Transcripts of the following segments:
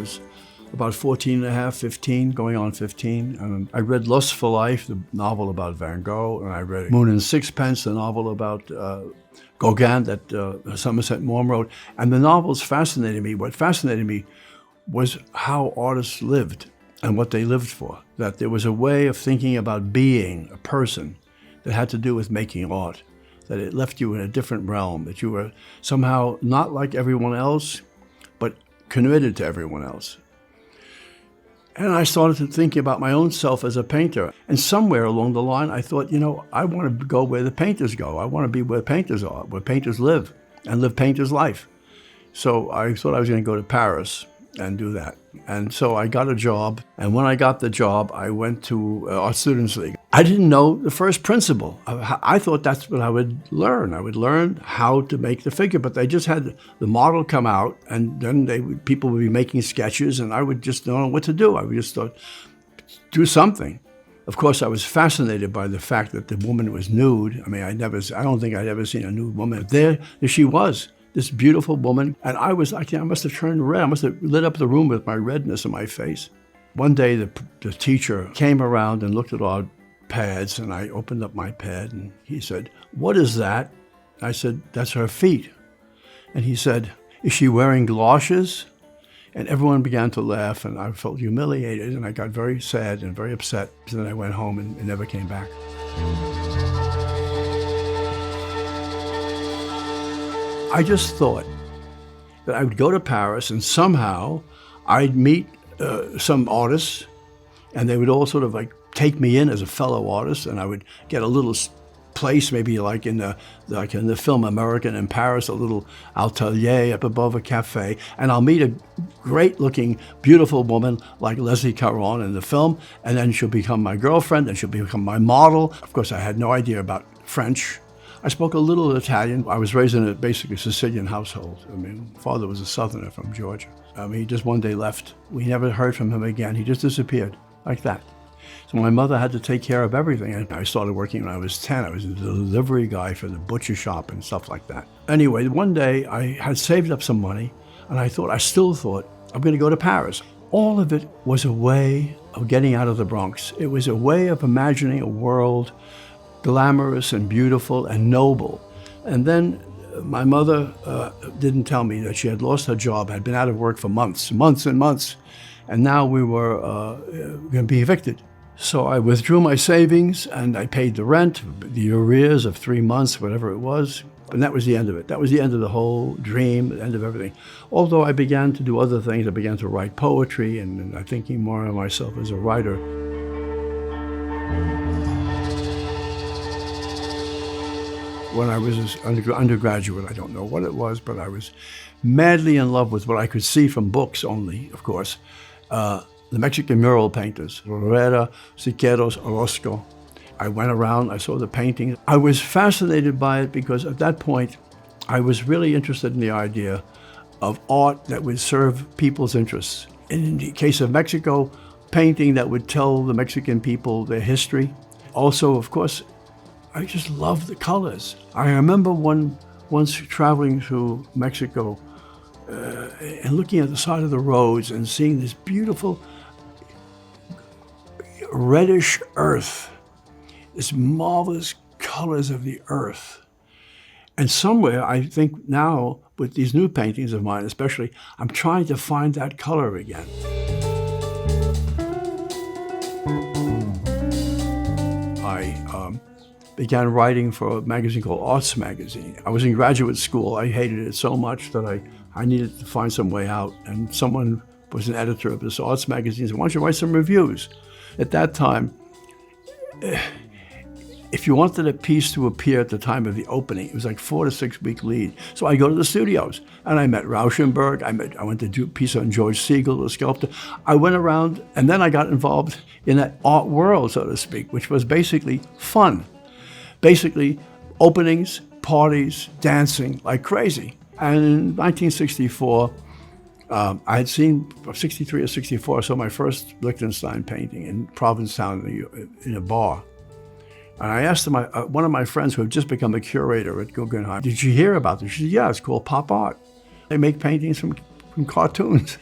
was about 14 and a half, 15, going on 15. And I read Lust for Life, the novel about Van Gogh, and I read Moon and Sixpence, the novel about Gauguin that Somerset Maugham wrote. And the novels fascinated me. What fascinated me was how artists lived and what they lived for. That there was a way of thinking about being a person that had to do with making art, that it left you in a different realm, that you were somehow not like everyone else, but committed to everyone else. And I started to think about my own self as a painter. And somewhere along the line, I thought, I want to go where the painters go. I want to be where painters are, where painters live, and live painters' life. So I thought I was going to go to Paris and do that. And so I got a job. And when I got the job, I went to Art Students League. I didn't know the first principle. I thought that's what I would learn. I would learn how to make the figure, but they just had the model come out, and then people would be making sketches, and I would just don't know what to do. I would just thought, do something. Of course, I was fascinated by the fact that the woman was nude. I mean, I don't think I'd ever seen a nude woman. There she was, this beautiful woman, and I must have turned red. I must have lit up the room with my redness in my face. One day, the teacher came around and looked at our pads, and I opened up my pad, and he said, "What is that?" I said, "That's her feet." And he said, "Is she wearing galoshes?" And everyone began to laugh, and I felt humiliated, and I got very sad and very upset. So then I went home and never came back. I just thought that I would go to Paris, and somehow I'd meet some artists, and they would all sort of like take me in as a fellow artist, and I would get a little place, maybe like in the film American in Paris, a little atelier up above a cafe, and I'll meet a great-looking, beautiful woman like Leslie Caron in the film, and then she'll become my girlfriend, and she'll become my model. Of course, I had no idea about French. I spoke a little Italian. I was raised in a basically Sicilian household. I mean, father was a Southerner from Georgia. He just one day left. We never heard from him again. He just disappeared like that. So my mother had to take care of everything. And I started working when I was 10. I was a delivery guy for the butcher shop and stuff like that. Anyway, one day I had saved up some money, and I still thought, I'm going to go to Paris. All of it was a way of getting out of the Bronx. It was a way of imagining a world glamorous and beautiful and noble. And then my mother didn't tell me that she had lost her job, had been out of work for months and months, and now we were going to be evicted. So I withdrew my savings, and I paid the rent, the arrears of 3 months, whatever it was, and that was the end of it. That was the end of the whole dream, the end of everything. Although I began to do other things. I began to write poetry, and I'm thinking more of myself as a writer. When I was an undergraduate, I don't know what it was, but I was madly in love with what I could see from books only, of course. The Mexican mural painters, Rivera, Siqueiros, Orozco. I went around, I saw the paintings. I was fascinated by it because at that point, I was really interested in the idea of art that would serve people's interests. In the case of Mexico, painting that would tell the Mexican people their history. Also, of course, I just loved the colors. I remember once traveling through Mexico and looking at the side of the roads and seeing this beautiful reddish earth, this marvelous colors of the earth. And somewhere, I think now, with these new paintings of mine especially, I'm trying to find that color again. I began writing for a magazine called Arts Magazine. I was in graduate school. I hated it so much that I needed to find some way out. And someone was an editor of this Arts Magazine and said, "Why don't you write some reviews?" At that time, if you wanted a piece to appear at the time of the opening, it was like 4 to 6 week lead. So I go to the studios, and I met Rauschenberg. I went to do a piece on George Segal, the sculptor. I went around, and then I got involved in that art world, so to speak, which was basically fun. Basically, openings, parties, dancing like crazy. And in 1964, I had seen 63 or 64, I saw my first Lichtenstein painting in Provincetown in a bar. And I asked one of my friends who had just become a curator at Guggenheim, "Did you hear about this?" She said, "Yeah, it's called pop art. They make paintings from cartoons."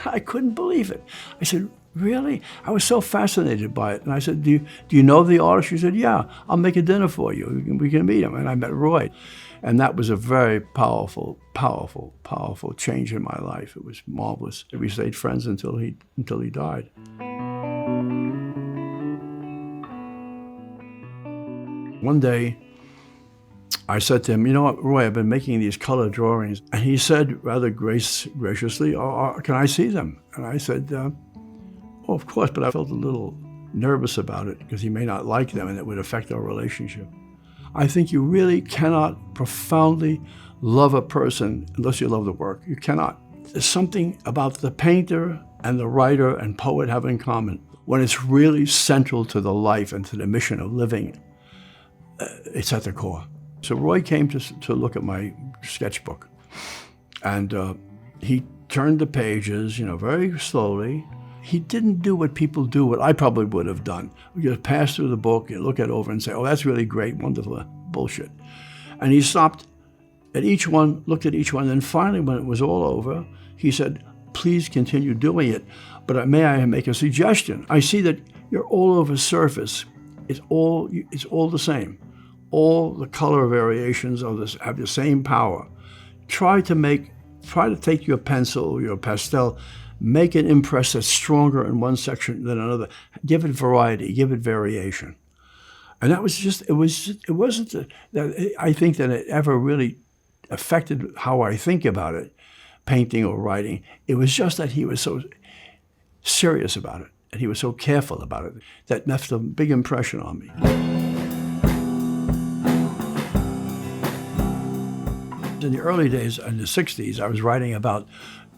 I couldn't believe it. I said, really? I was so fascinated by it. And I said, do you know the artist? She said, yeah, I'll make a dinner for you. We can meet him. And I met Roy. And that was a very powerful, powerful, powerful change in my life. It was marvelous. We stayed friends until he died. One day, I said to him, you know what, Roy, I've been making these color drawings. And he said rather graciously, can I see them? And I said, oh, of course, but I felt a little nervous about it because he may not like them and it would affect our relationship. I think you really cannot profoundly love a person unless you love the work. You cannot. There's something about the painter and the writer and poet have in common. When it's really central to the life and to the mission of living, it's at the core. So Roy came to look at my sketchbook, and he turned the pages, very slowly. He didn't do what people do, what I probably would have done. We just pass through the book, you look it over and say, oh, that's really great, wonderful, bullshit. And he stopped at each one, looked at each one, and then finally, when it was all over, he said, please continue doing it, but may I make a suggestion? I see that you're all over surface. It's all the same. All the color variations have the same power. Try to take your pencil, your pastel, make an impress that's stronger in one section than another. Give it variety, give it variation. And that was it wasn't that I think that it ever really affected how I think about it, painting or writing. It was just that he was so serious about it, and he was so careful about it, that left a big impression on me. In the early days, in the 60s, I was writing about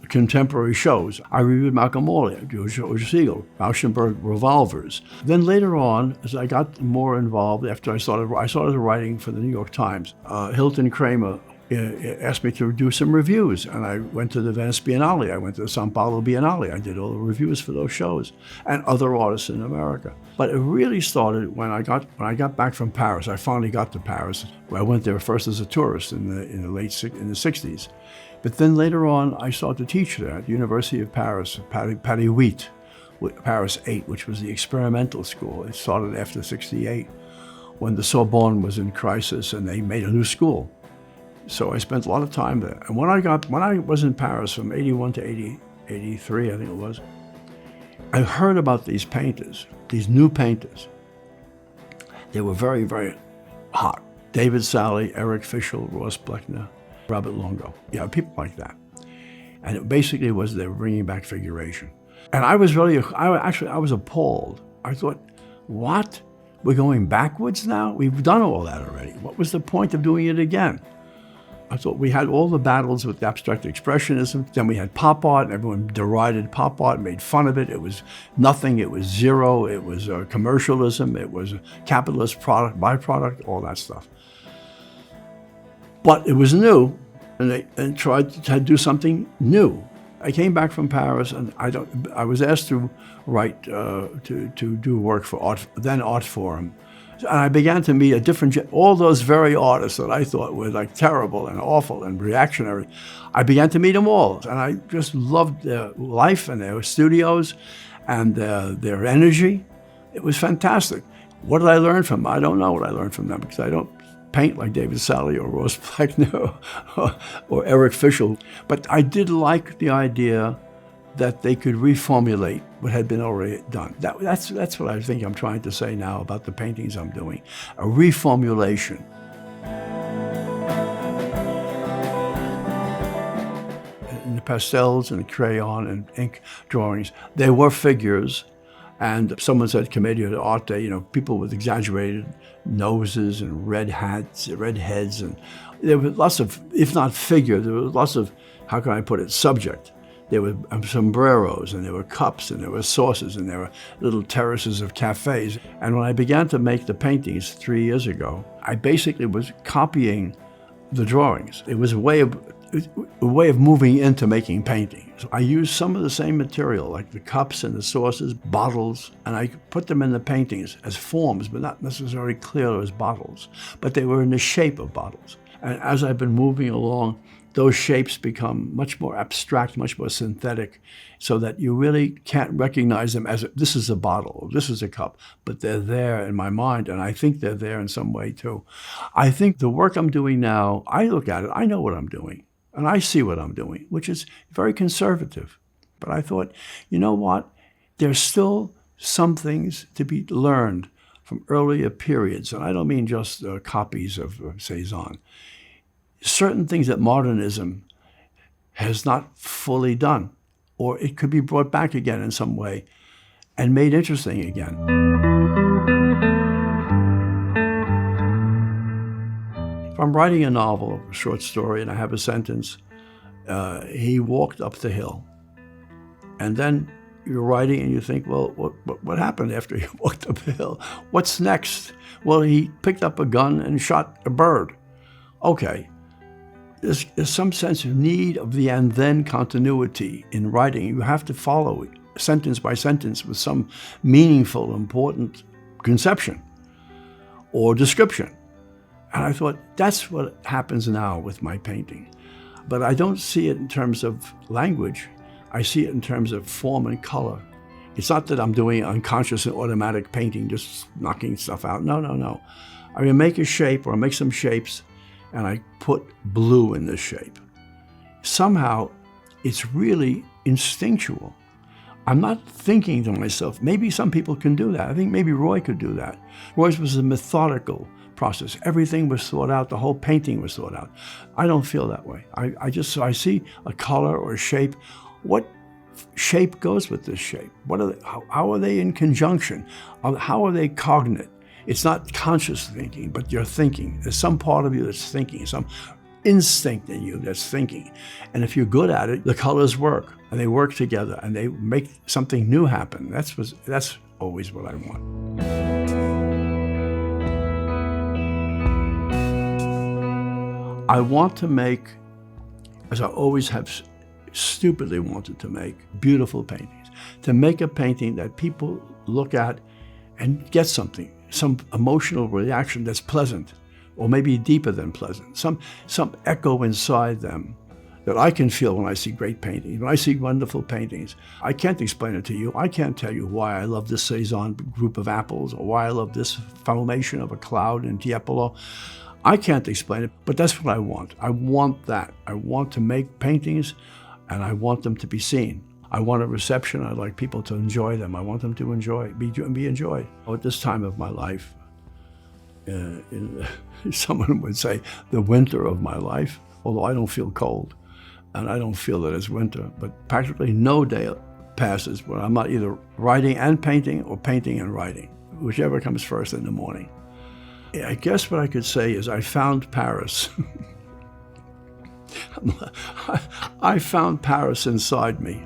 contemporary shows. I reviewed Malcolm Morley, Segal, Rauschenberg revolvers. Then later on, as I got more involved, after I started writing for the New York Times, Hilton Kramer asked me to do some reviews, and I went to the Venice Biennale, I went to the Sao Paulo Biennale, I did all the reviews for those shows, and other artists in America. But it really started when I got back from Paris. I finally got to Paris. I went there first as a tourist in the 60s. But then later on, I started to teach there at the University of Paris, Paris 8, which was the experimental school. It started after '68, when the Sorbonne was in crisis and they made a new school. So I spent a lot of time there. And when I was in Paris from 81 to 83, I think it was, I heard about these painters, these new painters. They were very, very hot. David Sally, Eric Fischl, Ross Bleckner, Robert Longo, people like that. And it basically was they were bringing back figuration. And I was appalled. I thought, what? We're going backwards now? We've done all that already. What was the point of doing it again? I thought we had all the battles with abstract expressionism. Then we had pop art, and everyone derided pop art, made fun of it. It was nothing, it was zero, it was commercialism, it was a capitalist product, byproduct, all that stuff. But it was new, and they tried to do something new. I came back from Paris, and I was asked to write, to do work for Art Forum. And I began to meet all those very artists that I thought were like terrible and awful and reactionary. I began to meet them all, and I just loved their life and their studios and their energy. It was fantastic. What did I learn from them? I don't know what I learned from them, because I don't paint like David Sally or Ross Bleckner or Eric Fischl. But I did like the idea that they could reformulate what had been already done. That's what I think I'm trying to say now about the paintings I'm doing, a reformulation. In the pastels and crayon and ink drawings, there were figures, and someone said commedia dell'arte, people with exaggerated noses and red heads, and there were lots of, if not figure, there were lots of, how can I put it, subject. There were sombreros, and there were cups, and there were saucers, and there were little terraces of cafes. And when I began to make the paintings 3 years ago, I basically was copying the drawings. It was a way of moving into making paintings. I used some of the same material, like the cups and the saucers, bottles, and I put them in the paintings as forms, but not necessarily clear as bottles. But they were in the shape of bottles. And as I've been moving along those shapes become much more abstract, much more synthetic, so that you really can't recognize them as this is a bottle, or this is a cup, but they're there in my mind, and I think they're there in some way too. I think the work I'm doing now, I look at it, I know what I'm doing, and I see what I'm doing, which is very conservative. But I thought, you know what? There's still some things to be learned from earlier periods, and I don't mean just copies of Cézanne. Certain things that modernism has not fully done, or it could be brought back again in some way and made interesting again. If I'm writing a novel or a short story and I have a sentence, he walked up the hill. And then you're writing and you think, well, what happened after he walked up the hill? What's next? Well, he picked up a gun and shot a bird. Okay. There's some sense of need of the and then continuity in writing. You have to follow it sentence by sentence with some meaningful, important conception or description. And I thought, that's what happens now with my painting. But I don't see it in terms of language. I see it in terms of form and color. It's not that I'm doing unconscious and automatic painting, just knocking stuff out. No. I mean, make a shape or make some shapes, and I put blue in this shape. Somehow, it's really instinctual. I'm not thinking to myself, maybe some people can do that. I think maybe Roy could do that. Roy's was a methodical process. Everything was thought out. The whole painting was thought out. I don't feel that way. I see a color or a shape. What shape goes with this shape? How are they in conjunction? How are they cognate? It's not conscious thinking, but you're thinking. There's some part of you that's thinking, some instinct in you that's thinking. And if you're good at it, the colors work, and they work together, and they make something new happen. That's always what I want. I want to make, as I always have stupidly wanted to make, beautiful paintings. To make a painting that people look at and get something, some emotional reaction that's pleasant, or maybe deeper than pleasant, some echo inside them that I can feel when I see great paintings, when I see wonderful paintings. I can't explain it to you. I can't tell you why I love this Cézanne group of apples, or why I love this formation of a cloud in Tiepolo. I can't explain it, but that's what I want. I want that. I want to make paintings, and I want them to be seen. I want a reception. I'd like people to enjoy them. I want them to be enjoyed. At this time of my life, someone would say the winter of my life, although I don't feel cold, and I don't feel that it's winter, but practically no day passes where I'm not either writing and painting, or painting and writing, whichever comes first in the morning. I guess what I could say is I found Paris. I found Paris inside me.